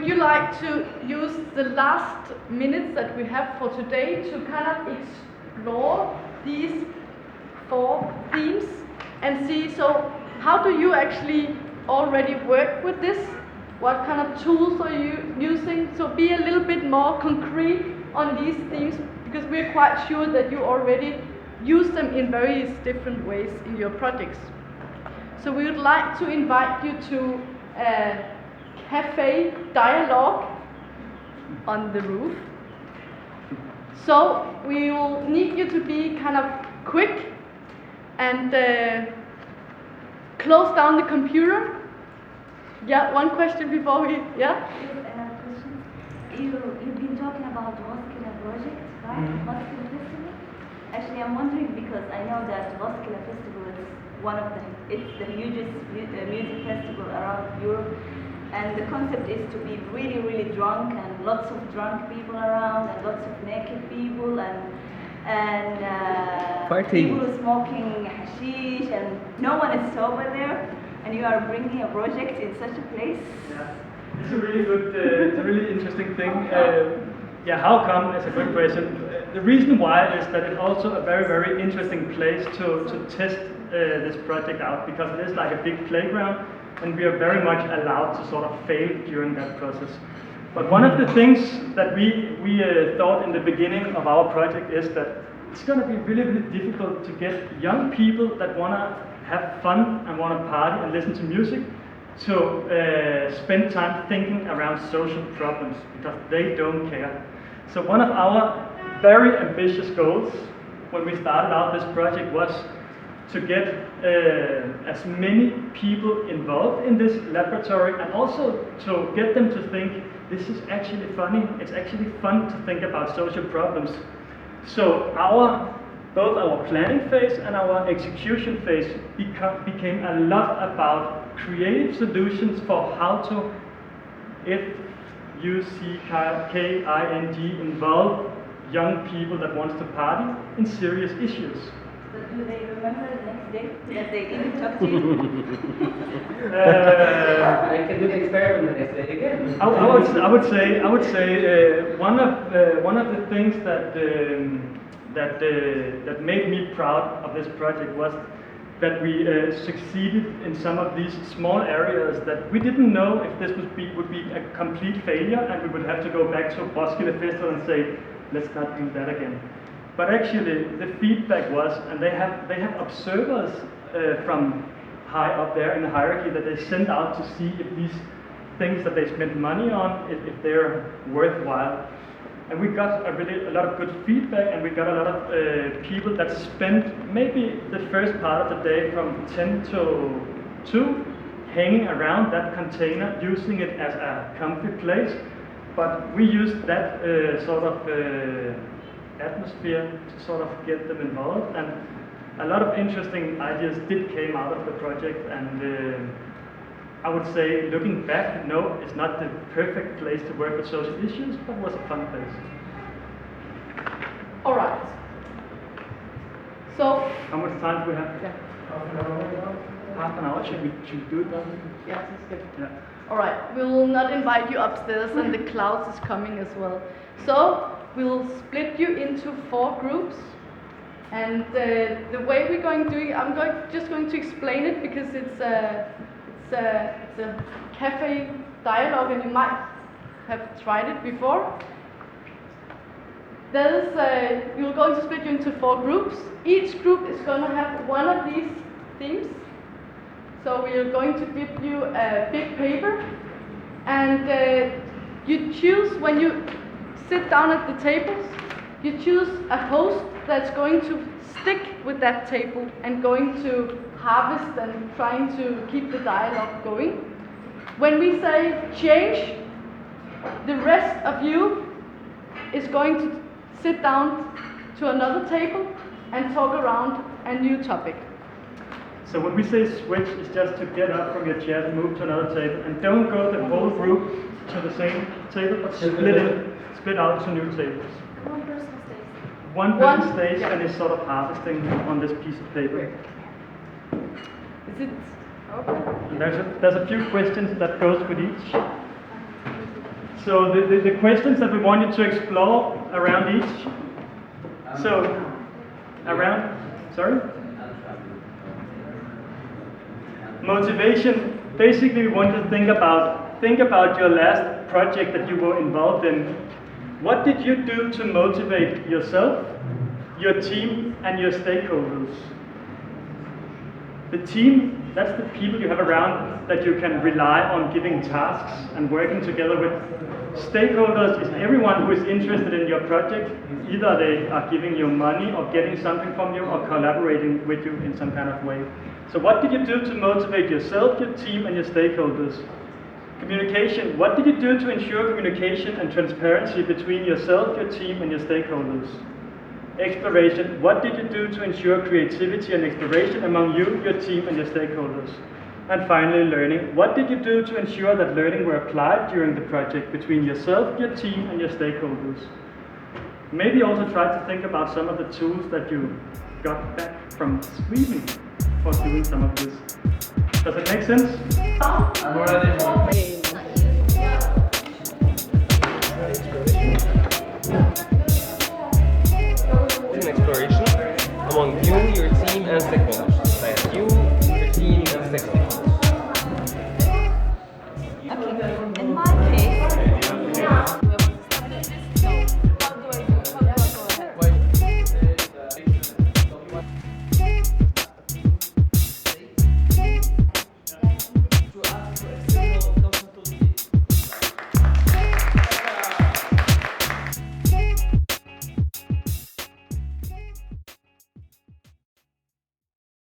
would you like to use the last minutes that we have for today to kind of explore these 4 themes and see, so how do you actually already work with this? What kind of tools are you using? So be a little bit more concrete on these themes, because we're quite sure that you already use them in various different ways in your projects. So we would like to invite you to a cafe dialogue on the roof. So we will need you to be kind of quick and close down the computer. Yeah, one question before we, yeah? Question. You've been talking about Voskila project, right? Voskila Festival. Actually, I'm wondering because I know that Voskila Festival is it's the hugest music festival around Europe, and the concept is to be really, really drunk and lots of drunk people around and lots of naked people and people smoking hashish and no one is sober there. And you are bringing a project in such a place? Yeah, it's a really good, it's a really interesting thing. Yeah, how come? It's a good question. The reason why is that it's also a very, very interesting place to test this project out, because it is like a big playground, and we are very much allowed to sort of fail during that process. But one of the things that we thought in the beginning of our project is that it's going to be really, really difficult to get young people that want to have fun and want to party and listen to music to spend time thinking around social problems, because they don't care. So one of our very ambitious goals when we started out this project was to get as many people involved in this laboratory, and also to get them to think this is actually funny, it's actually fun to think about social problems. So both our planning phase and our execution phase became a lot about creative solutions for how to, F-U-C-K-I-N-G, involve young people that wants to party in serious issues. But do they remember the next day that they didn't talk to you? I can do the experiment the next day again. I would say one of the things that made me proud of this project was that we succeeded in some of these small areas that we didn't know if this would be a complete failure, and we would have to go back to Roskilde Festival and say, let's not do that again. But actually, the feedback was, and they have observers from high up there in the hierarchy that they send out to see if these things that they spend money on, if they're worthwhile. And we got a lot of good feedback, and we got a lot of people that spent maybe the first part of the day from 10 to 2 hanging around that container, using it as a comfy place. But we used that sort of atmosphere to sort of get them involved, and a lot of interesting ideas came out of the project. And I would say, looking back, no, it's not the perfect place to work with social issues, but it was a fun place. All right. So how much time do we have? Yeah. Half an hour. Half an hour. Should we do it then? Yeah, that's good. Yeah. All right. We will not invite you upstairs, and the clouds is coming as well. So we will split you into 4 groups. And the way we're going to do it, I'm just going to explain it, because it's a cafe dialogue, and you might have tried it before. We're going to split you into 4 groups. Each group is going to have one of these themes. So we are going to give you a big paper, and you choose, when you sit down at the tables, you choose a host that's going to stick with that table and going to harvest and trying to keep the dialogue going. When we say change, the rest of you is going to sit down to another table and talk around a new topic. So when we say switch, it's just to get up from your chair and move to another table, and don't go the whole group to the same table, but split out to new tables. One person stays. One person stays and is sort of harvesting on this piece of paper. Is it okay? And there's a few questions that goes with each. So the questions that we wanted to explore around each. So, sorry? Motivation, basically we want to think about your last project that you were involved in. What did you do to motivate yourself, your team, and your stakeholders? The team, that's the people you have around that you can rely on giving tasks and working together with. Stakeholders is everyone who is interested in your project. Either they are giving you money or getting something from you or collaborating with you in some kind of way. So what did you do to motivate yourself, your team, and your stakeholders? Communication, what did you do to ensure communication and transparency between yourself, your team, and your stakeholders? Exploration, what did you do to ensure creativity and exploration among you, your team, and your stakeholders? And finally, learning, what did you do to ensure that learning were applied during the project between yourself, your team, and your stakeholders? Maybe also try to think about some of the tools that you got back from Sweden for doing some of this. Does it make sense? It's an exploration among you, your team, and stakeholders. Like you, your team, and stakeholders. Okay. In my